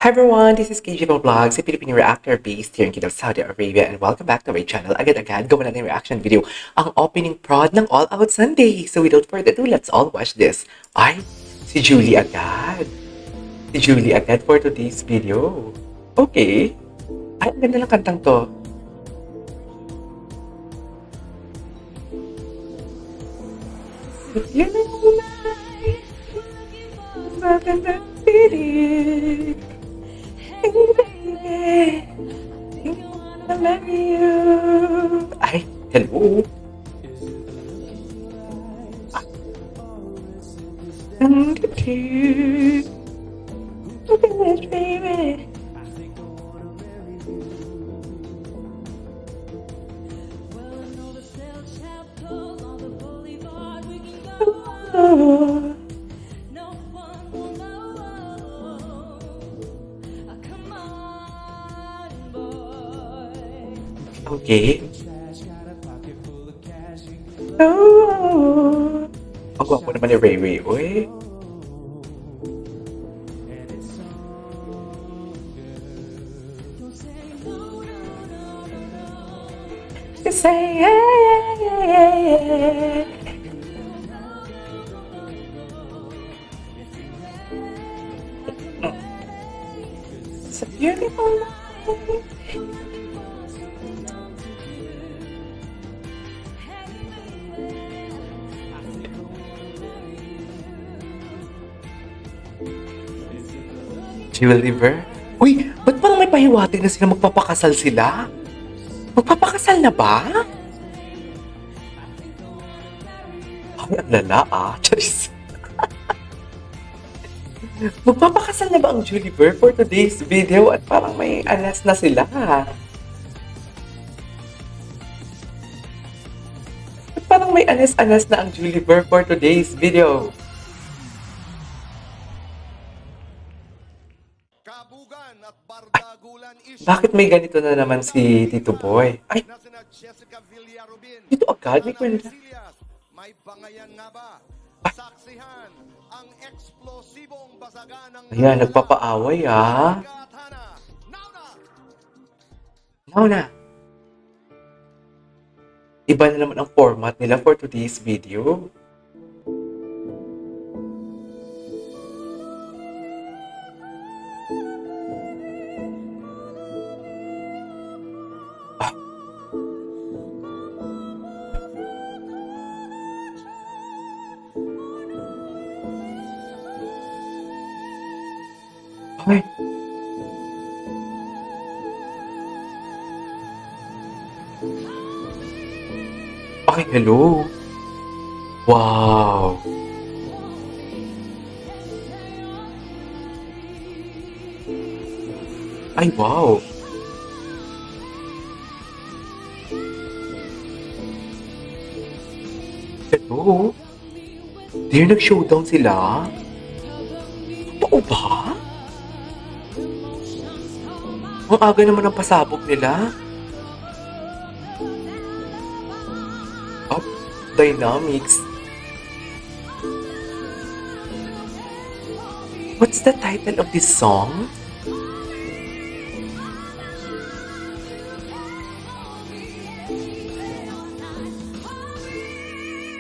Hi everyone, this is KGVO Vlogs, a Filipino reactor based here in Kingdom, Saudi Arabia, and welcome back to my channel. Agad-agad, gawa natin yung reaction video, ang opening prod ng All Out Sunday. So without further ado, let's all watch this. Ay, si Julie agad. Si Julie agad for today's video. Okay. Ay, ang ganda ng kantang to. Yun ang light, maganda pilit. Hey baby, I love you. Ay, hello. I'm the two. Look at this, baby. Oh. Okay. Oh. Ang gwapo naman ni Ray Ray, uy. You say yeah, yeah, yeah, yeah. It's a beautiful life. Juliver? Uy, ba't parang may pahiwatig na sila magpapakasal sila? Magpapakasal na ba? Ay, ang lala Charis. Magpapakasal na ba ang Juliver for today's video at parang may alas na sila? At parang may alas-alas na ang Juliver for today's video. Bakit may ganito na naman si Tito Boy? Ay, dito agad may kwenta. May bangayan nga ba? Saksihan ang eksplosibong basagan ng Ayan, nagpapaaway Now na. Iba na naman ang format nila for today's video. Ay. Ay, hello. Wow. Ay, wow. Hello. Dear, nag-showdown sila? Totoo ba? Ang aga naman ang pasabog nila. Up, dynamics. What's the title of this song?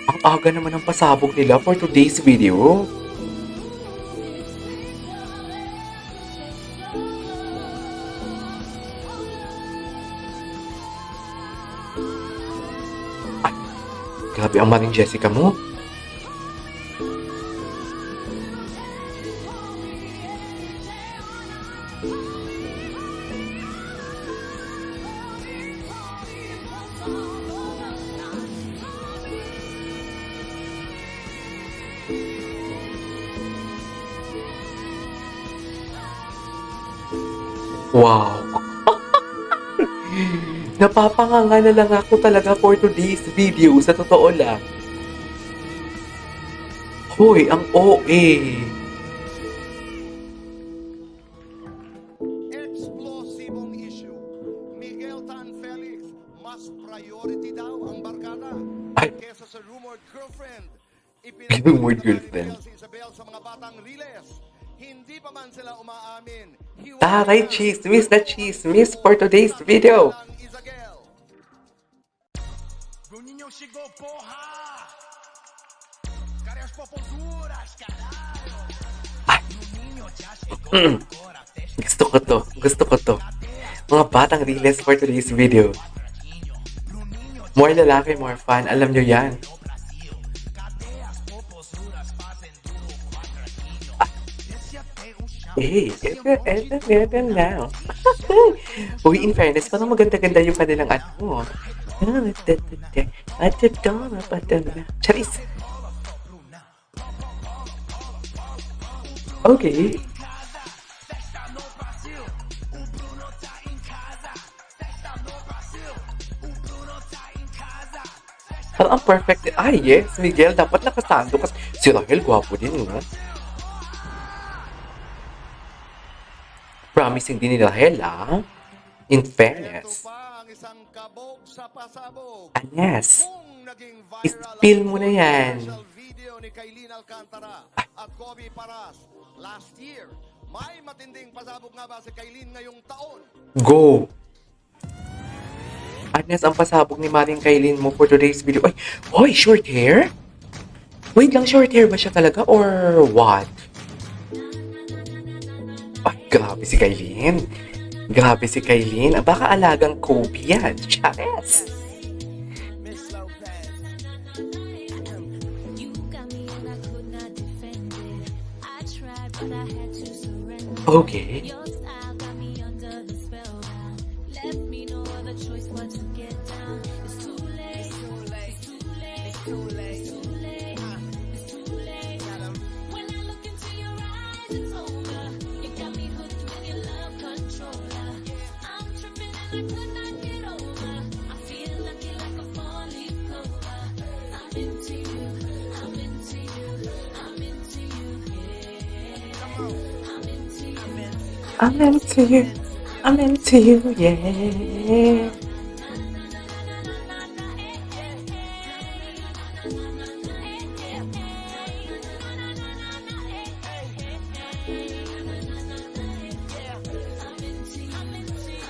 Ang aga naman ang pasabog nila for today's video. Grabe ang Maring Jessica mo. Wow. Napapanganga na lang ako talaga for today's video, sa totoo lang. Hoy, ang OA. Explosibong issue. Miguel Tan Felix, mas priority daw ang barkada. Ay. Kesa sa rumored girlfriend. Rumored girlfriend. Si Isabel sa mga batang Riles. Hindi pa man sila umaamin. Taray chismis na chismis for today's video. Ng Isagel. Bruninho chegou, porra! Cara as popozuras, caralho! Bruninho já chegou agora, teste Gusto ko to. Mga batang riles for today's video. More lalaki, more fun. Alam nyo yan. no Brasil. Cadê as popozuras fazendo o quadradinho? Desce até o chão. Ito now. Uy, in fairness, parang maganda-ganda yung kanilang ano. Charis. Okay. Parang ang perfect. Ay, yes, Miguel. Dapat nakasando kasi si Rahel, gwapo din, no? Promising din ni Rahel, ah. In Ito fairness. pa ang isang kabog sa pasabog. Yes. Kung naging Spill viral mo na ang yan. social video ni Kailin Alcantara at Kobe Paras last year, may matinding pasabog nga ba si Kailin ngayong taon? Go! Agnes, ang pasabog ni Maring Kailin mo for today's video. Ay, hoy, short hair? Wait lang, short hair ba siya talaga or what? Ay, grabe si Kailin. Grabe si Kailin. Baka alagang Kobe yan. Chares! Miss Lopez. You got me and I could not defend it. I tried, but I had to surrender. Okay. Your style got me under the spell now. Left me no other choice but to get down. It's too late. It's too late. It's too late. It's too late. It's too late. It's too late. When I look into your eyes, it's over. You got me hooked with your love controller. I'm tripping and I could not get over. I feel lucky like a four-leaf clover. I'm into you. I'm into you. I'm into you. Yeah. I'm into you. I'm into you. I'm into you, yeah.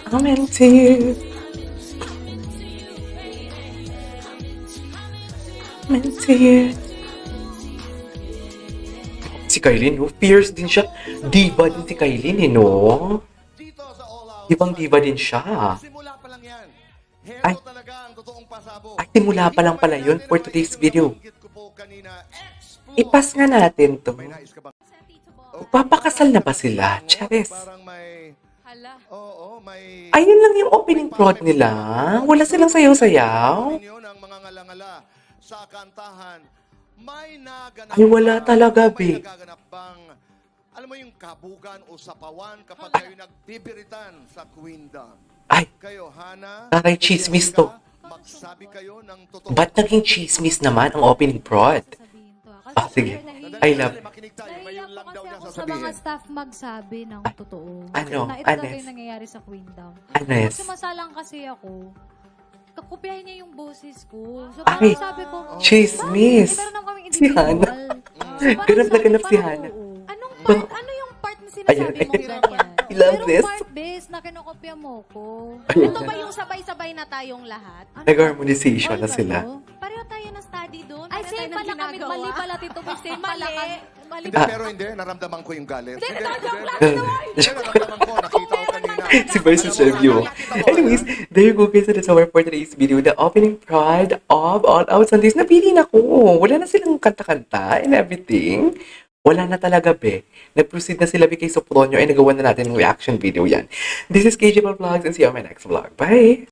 I'm into you. I'm into you. Si Kailin, no? Fierce din siya. Diva din si Kailin, eh, no? Dito sa All Out. Ibang diva din siya. Simula pa lang yan. Heto Ay. talaga ang totoong pasabog. Ay, simula pa lang pala yun for today's video. Nabanggit ko po kanina, Ipas nga natin to. May nais ka bang? Papakasal na ba sila? Charis. Parang may... Hala. Oo, may... Ayun lang yung opening prod nila. Wala silang sayaw-sayaw. Opinyon ng mga ngala-ngala sa kantahan. May naganap Ay, wala bang- talaga, may Be. nagaganap bang, alam mo yung kabugan o sapawan kapag kayo nagbibiritan sa Queendom? Ay, Kayo, Hana? Taray, chismis to. Magsabi kayo ng totoo. ba't naging chismis naman ang opening prod? Sabihin to. Ah, sige. Sandali, I love- sandali, makinig tayo. Nahiya Ngayon po lang daw kasi niya ako sa sasabihin. mga staff magsabi ng totoo. Ano? Na ito Anes? talaga yung nangyayari sa Queendom. Anes? Kasi masalang kasi ako, kakopyahin niya yung boses ko. So Ay, parang sabi ko, chismis. bakit? Meron naman kaming Si Hana. individual. Parang Ganap na sabi, ganap si parang Hana. oo. Anong Parang- part, ano yung part na Ayun, sinasabi mong ayun. ganyan? I love Merong this. part base na kinokopya mo ko. Ayun. Ito ba yung sabay-sabay na tayong lahat? Ano Nag-harmonization all na ba sila. to? Pareho tayo na study doon. Ay, Pareho same tayo ng pala kami. ginagawa. Mali pala, Tito. May same pala Mali. kami. Mali Hindi, Ah. pero hindi. Naramdaman ko yung galit. Hindi, Hindi, joke hindi, lang. hindi. Hindi, naramdaman ko. Nakita ko kanina. Si Vice Review. Anyways, there you go guys. That's our for today's video. The opening prod of All Out Sundays. Napili na ko. Wala na silang kanta-kanta and everything. Wala na talaga, be. Nag-proceed na sila kay Sopronio ay nagawa na natin ng reaction video yan. This is KJ Vlogs and see you on my next vlog. Bye!